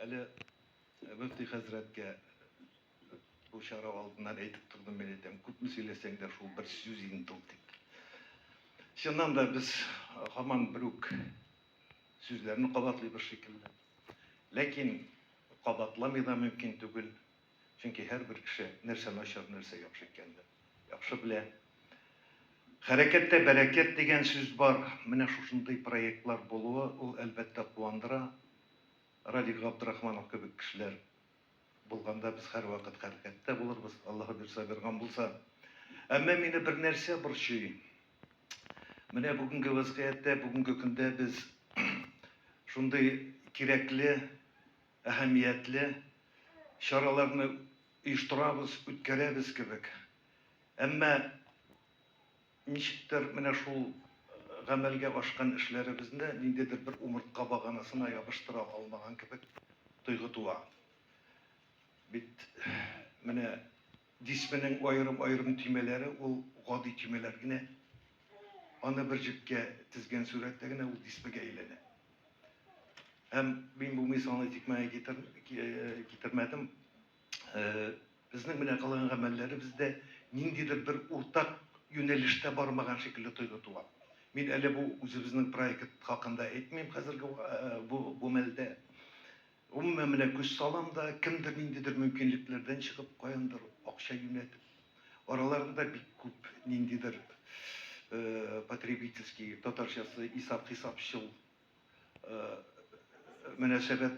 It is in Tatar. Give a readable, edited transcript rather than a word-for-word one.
Әле мөфти хәзрәткә бу чара алдыннан әйтеп тордым, мен әйтәм, күпме сөйләсәңдер шул бер сүз инде ул дип. Чыннан да без һаман бер үк сүзләрне кабатлыйбыз шикелле. Ләкин кабатламый да мөмкин түгел. Чөнки һәрбер кеше нәрсә начар, нәрсә яхшы икәнен яхшы белә. Хәрәкәттә бәрәкәт дигән сүз бар. Менә шушындай проектлар булуы ул әлбәттә куандыра. Радик Габдрахманов кебек кешеләр булганда без һәрвакыт хәрәкәттә булырбыз, Аллаһы бирсә биргән булса. Әмма мине бер нәрсә борчый. Менә бүгенге вазгыятьтә, бүгенге көндә без шундый кирәкле, әһәмиятле чараларны оештырабыз, үткәрәбез кебек. Әмма ничектер менә шул гамәлгә ашкан эшләребезне ниндидер бер умыртка баганасына ябыштыра алмаган кебек тойгы туа. Бит менә дисменең аерым төймәләре ул гади төймәләр генә. Аны бер җепкә тезгән сурәттә генә ул дисмегә әйләнә. Һәм мин бу мисалны тикмәгә китермәдем. Безнең менә кылган гамәлләребездә ниндидер бер уртак юнәлештә бармаган шикелле тойгы туа. Мин әле бу үзебезнең проект хакында әйтмим хәзерге бу мәлдә. Umuman менә күз салам да кемдер ниндидер мөмкинлекләрдән чыгып каяндыр акча юнәтеп. Араларында бик күп ниндидер потребительский татарчасы исап-хисапчыл мөнәсәбәт